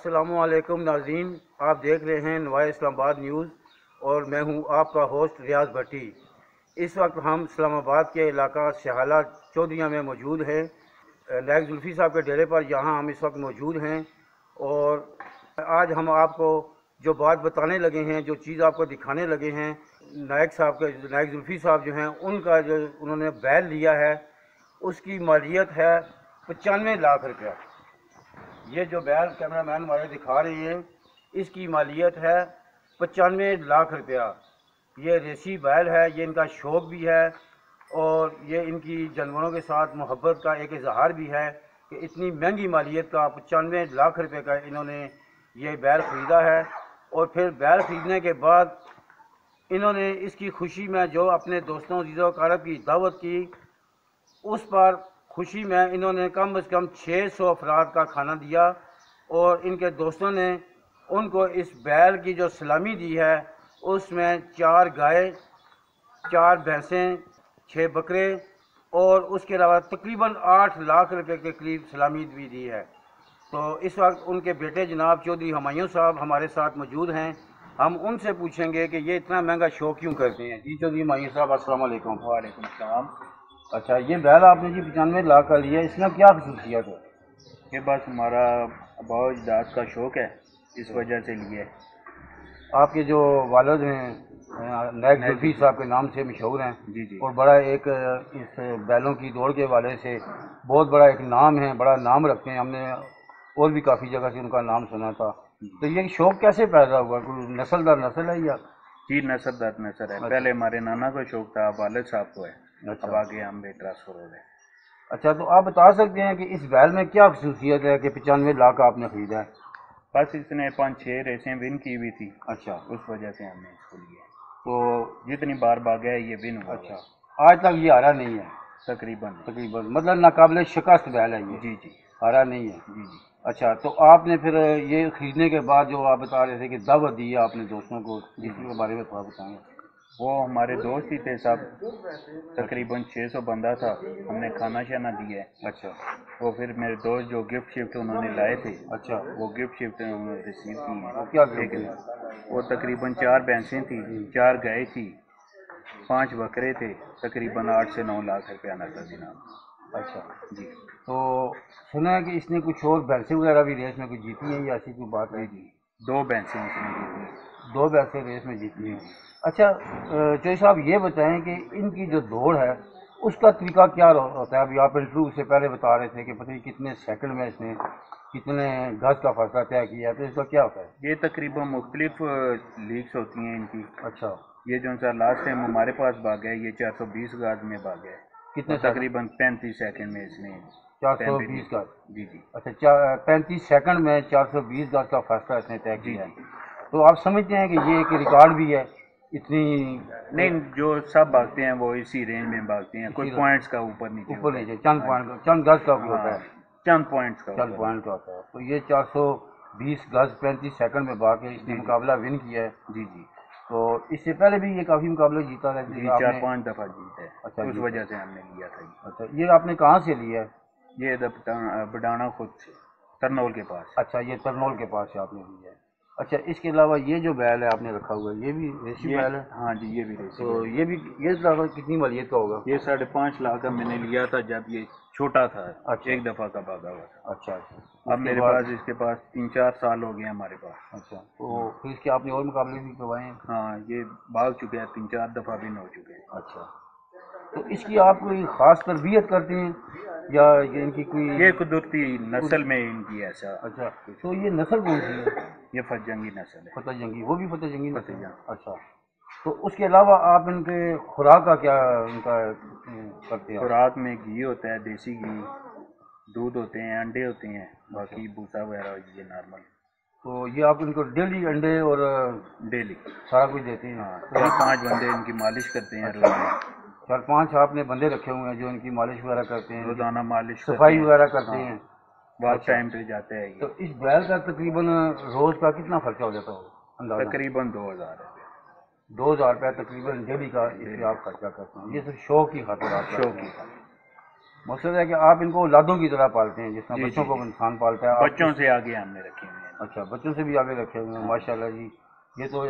السلام علیکم ناظرین، آپ دیکھ رہے ہیں نوائے اسلام آباد نیوز اور میں ہوں آپ کا ہوسٹ ریاض بھٹی۔ اس وقت ہم اسلام آباد کے علاقہ شہالہ چودھریاں میں موجود ہیں، لاکھ زلفی صاحب کے ڈیرے پر یہاں ہم اس وقت موجود ہیں، اور آج ہم آپ کو جو بات بتانے لگے ہیں، جو چیز آپ کو دکھانے لگے ہیں، لاکھ زلفی صاحب جو ہیں ان کا جو انہوں نے بیل لیا ہے اس کی مالیت ہے 95 لاکھ روپیہ۔ یہ جو بیل کیمرہ مین ہمارے دکھا رہے ہیں اس کی مالیت ہے 95 لاکھ روپیہ۔ یہ ریسی بیل ہے، یہ ان کا شوق بھی ہے اور یہ ان کی جانوروں کے ساتھ محبت کا ایک اظہار بھی ہے کہ اتنی مہنگی مالیت کا 95 لاکھ روپے کا انہوں نے یہ بیل خریدا ہے، اور پھر بیل خریدنے کے بعد انہوں نے اس کی خوشی میں جو اپنے دوستوں عزیز و اقارب کی دعوت کی، اس پر خوشی میں انہوں نے کم از کم 600 افراد کا کھانا دیا، اور ان کے دوستوں نے ان کو اس بیل کی جو سلامی دی ہے اس میں 4 گائے، 4 بھینسیں، 6 بکرے اور اس کے علاوہ تقریباً 8 لاکھ روپے کے قریب سلامی بھی دی ہے۔ تو اس وقت ان کے بیٹے جناب چودھری ہمایوں صاحب ہمارے ساتھ موجود ہیں، ہم ان سے پوچھیں گے کہ یہ اتنا مہنگا شو کیوں کرتے ہیں۔ جی چودھری ہمایوں صاحب السلام علیکم۔ وعلیکم السلام۔ اچھا، یہ بیل آپ نے جی 95 لاکھ کا لیا، اس میں کیا خصوصیت ہے؟ یہ بس ہمارا آباء و اجداد کا شوق ہے، اس وجہ سے لیے۔ آپ کے جو والد ہیں لاکھ زلفی صاحب کے نام سے مشہور ہیں، جی اور بڑا ایک اس بیلوں کی دوڑ کے حوالے سے بہت بڑا ایک نام ہے، بڑا نام رکھتے ہیں، ہم نے اور بھی کافی جگہ سے ان کا نام سنا تھا۔ تو یہ شوق کیسے پیدا ہوا؟ کوئی نسل در نسل ہے یا؟ جی نسل در نسل ہے، پہلے ہمارے نانا کو شوق تھا، والد صاحب کو ہے، اب آگے ہم بے ٹرانسفر ہو گئے۔ اچھا، تو آپ بتا سکتے ہیں کہ اس بیل میں کیا خصوصیت ہے کہ 95 لاکھ آپ نے خریدا ہے؟ بس اس نے 5-6 ریسیں ون کی ہوئی تھی، اچھا، اس وجہ سے ہم نے اس کو لیا۔ تو جتنی بار بھاگا ہے یہ ون ہوا۔ اچھا، آج تک یہ ہارا نہیں ہے؟ تقریباً مطلب ناقابل شکست بیل ہے یہ؟ جی جی، ہارا نہیں ہے۔ جی جی۔ اچھا، تو آپ نے پھر یہ خریدنے کے بعد جو آپ بتا رہے تھے کہ دعوت دی ہے آپ نے دوستوں کو، جس کے بارے میں تھوڑا بتائیں۔ وہ ہمارے دوست ہی تھے سب، تقریباً 600 بندہ تھا، ہم نے کھانا شانا دیا ہے۔ اچھا، وہ پھر میرے دوست جو گفٹ شفٹ انہوں نے لائے تھے، اچھا، وہ گفٹ شفٹ انہوں نے ریسیو کی ہیں۔ کیا گفٹ ہے؟ وہ تقریباً 4 بھینسیں تھیں، 4 گائے تھی، 5 بکرے تھے، تقریباً 8 سے 9 لاکھ روپیہ نقد انعام۔ اچھا جی، تو سنا ہے کہ اس نے کچھ اور بھینسیں وغیرہ بھی ریس میں کچھ جیتی ہیں یا ایسی کوئی بات ہے؟ جی 2 بھینسیں اس نے جیتی۔ 2 بھینسیں ریس میں جیتی ہیں۔ اچھا چودھری صاحب یہ بتائیں کہ ان کی جو دوڑ ہے اس کا طریقہ کیا ہوتا ہے؟ ابھی آپ انٹرویو سے پہلے بتا رہے تھے کہ پتہ نہیں کتنے سیکنڈ میں اس نے کتنے گز کا فاصلہ طے کیا ہے، تو اس کا کیا ہوتا ہے؟ یہ تقریباً مختلف لیگس ہوتی ہیں ان کی۔ اچھا، یہ جو سا لاسٹ ٹائم ہمارے پاس بھاگا ہے یہ 420 گز میں بھاگا ہے، کتنے تقریباً 35 سیکنڈ میں اس نے 420 گز؟ جی جی۔ اچھا، 35 سیکنڈ میں 420 گز کا فاصلہ اس نے طے کیا ہے، تو آپ سمجھتے ہیں کہ یہ ایک ریکارڈ بھی ہے اتنی؟ نہیں، جو سب بھاگتے ہیں وہ اسی رینج میں بھاگتے ہیں، کوئی پوائنٹس کا اوپر نیچے چند پوائنٹ، چند گز کا بھی ہوتا ہے، چند پوائنٹس کا چند پوائنٹ کا ہوتا ہے۔ تو یہ 420 گز 35 سیکنڈ میں بھاگ کے اس نے مقابلہ ون کیا ہے۔ جی جی۔ تو اس سے پہلے بھی یہ کافی مقابلے جیتا ہے؟ جی 4-5 دفعہ جیتا ہے۔ اچھا، اس وجہ سے ہم نے لیا تھا یہ۔ اچھا، یہ آپ نے کہاں سے لیا ہے؟ یہ بڈانا خود سے، ترنول کے پاس۔ اچھا، یہ ترنول کے پاس سے آپ نے لیا ہے۔ اچھا، اس کے علاوہ یہ جو بیل ہے آپ نے رکھا ہوا ہے یہ بھی ریسی بیل ہے؟ ہاں جی، یہ بھی ریسی۔ تو یہ کتنی مالیت کا ہوگا؟ یہ 5.5 لاکھ کا میں نے لیا تھا جب یہ چھوٹا تھا، اچھا، 1 دفعہ کا بھاگا ہوا تھا۔ اچھا، اب میرے پاس اس کے پاس 3-4 سال ہو گئے ہیں ہمارے پاس۔ اچھا، تو پھر اس کے آپ نے اور مقابلے بھی کروائے ہیں؟ ہاں، یہ بھاگ چکے ہیں، 3-4 دفعہ بھی ہو چکے ہیں۔ اچھا، تو اس کی آپ کوئی خاص تربیت کرتے ہیں یا یہ ان کی کوئی؟ یہ قدرتی نسل میں ان کی ایسا۔ اچھا، تو یہ نسل کون سی ہے؟ یہ فتح جنگی نسل ہے۔ فتح جنگی، وہ بھی فتح جنگی نسل ہے؟ فتح۔ اچھا، تو اس کے علاوہ آپ ان کے خوراک کا کیا ان کا کرتے ہیں؟ خوراک میں گھی ہوتا ہے، دیسی گھی، دودھ ہوتے ہیں، انڈے ہوتے ہیں، باقی بھوسا وغیرہ یہ نارمل۔ تو یہ آپ ان کو ڈیلی انڈے اور ڈیلی سارا کچھ دیتے ہیں؟ ہاں، 4-5 بندے ان کی مالش کرتے ہیں روزانہ۔ 4-5 آپ نے بندے رکھے ہوئے ہیں جو ان کی مالش وغیرہ کرتے ہیں، روزانہ مالش، صفائی وغیرہ کرتے ہیں، واک ٹائم پہ جاتے ہیں۔ تو اس بیل کا تقریباً روز کا کتنا خرچہ ہو جاتا ہوگا؟ تقریباً 2000 روپے۔ 2000 روپیہ تقریباً ڈیلی کا اس پہ آپ خرچہ کرتے ہیں؟ یہ صرف شوق کی خاطر آپ شوق کی۔ مقصد ہے کہ آپ ان کو اولادوں کی طرح پالتے ہیں، جس طرح بچوں کو انسان پالتا ہے۔ بچوں سے آگے ہم نے رکھے ہوئے ہیں۔ اچھا، بچوں سے بھی آگے رکھے ہوئے ہیں، ماشاء اللہ جی. یہ تو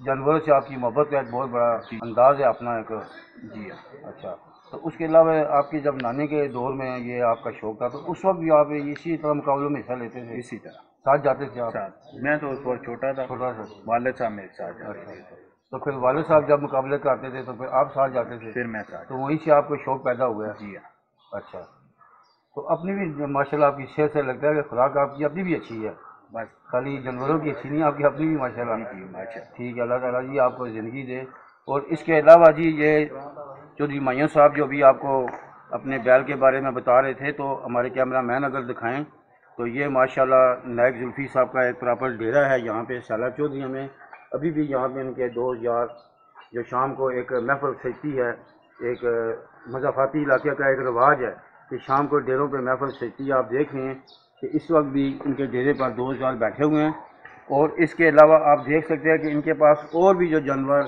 جانوروں سے آپ کی محبت کا ایک بہت بڑا انداز ہے اپنا ایک. جی. اچھا، تو اس کے علاوہ آپ کی جب نانی کے دور میں یہ آپ کا شوق تھا تو اس وقت بھی آپ اسی طرح مقابلوں میں حصہ لیتے تھے؟ اسی طرح ساتھ جاتے تھے آپ؟ میں تو اس وقت چھوٹا تھا، والد صاحب میرے ساتھ جاتے تھے. تو پھر والد صاحب جب مقابلے کرتے تھے تو پھر آپ ساتھ جاتے تھے؟ پھر میں ساتھ. تو وہیں سے آپ کو شوق پیدا ہوا ہے؟ جی ہاں. اچھا، تو اپنی بھی ماشاء اللہ آپ کی صحت سے لگتا ہے کہ خوراک آپ کی اپنی بھی اچھی ہے، بس خالی جانوروں کی اچھی نہیں، آپ کی اپنی بھی ماشاء اللہ. جی ماشاء. ٹھیک ہے، اللہ تعالیٰ جی آپ کو زندگی دے. اور اس کے علاوہ جی یہ چودھری معین صاحب جو بھی آپ کو اپنے بیل کے بارے میں بتا رہے تھے، تو ہمارے کیمرہ مین اگر دکھائیں تو یہ ماشاءاللہ نائک زلفی صاحب کا ایک پراپر ڈیرا ہے یہاں پہ سالہ چودھری میں. ابھی بھی یہاں پہ ان کے دوست یار جو شام کو ایک محفل سجتی ہے، ایک مضافاتی علاقے کا ایک رواج ہے کہ شام کو ڈیروں پہ محفل سجتی ہے. آپ دیکھ رہے ہیں کہ اس وقت بھی ان کے ڈیرے پر دوست یار بیٹھے ہوئے ہیں. اور اس کے علاوہ آپ دیکھ سکتے ہیں کہ ان کے پاس اور بھی جو جانور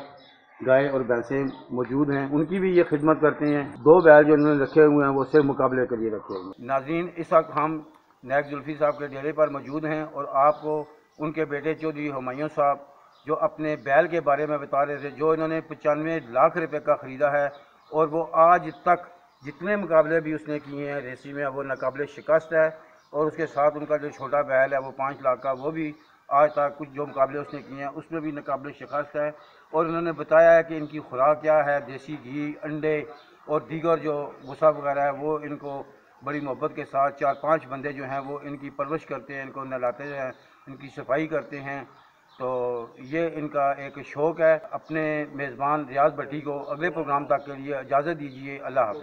گائے اور بھینسیں موجود ہیں ان کی بھی یہ خدمت کرتے ہیں. 2 بیل جو انہوں نے رکھے ہوئے ہیں وہ صرف مقابلے کے لیے رکھے ہوئے ہیں. ناظرین، اس وقت ہم نائک زلفی صاحب کے ڈیرے پر موجود ہیں اور آپ کو ان کے بیٹے چودھری ہمایوں صاحب جو اپنے بیل کے بارے میں بتا رہے تھے، جو انہوں نے 95 لاکھ روپے کا خریدا ہے اور وہ آج تک جتنے مقابلے بھی اس نے کیے ہیں ریسی میں وہ ناقابل شکست ہے. اور اس کے ساتھ ان کا جو چھوٹا بیل ہے وہ 5 لاکھ کا، وہ بھی آج تک کچھ جو مقابلے اس نے کیے ہیں اس میں بھی ناقابل شکست ہے. اور انہوں نے بتایا ہے کہ ان کی خوراک کیا ہے، دیسی گھی، انڈے اور دیگر جو غصہ وغیرہ ہے وہ ان کو بڑی محبت کے ساتھ 4-5 بندے جو ہیں وہ ان کی پرورش کرتے ہیں، ان کو نہلاتے ہیں، ان کی صفائی کرتے ہیں. تو یہ ان کا ایک شوق ہے. اپنے میزبان ریاض بھٹی کو اگلے پروگرام تک کے لیے اجازت دیجیے. اللہ حافظ.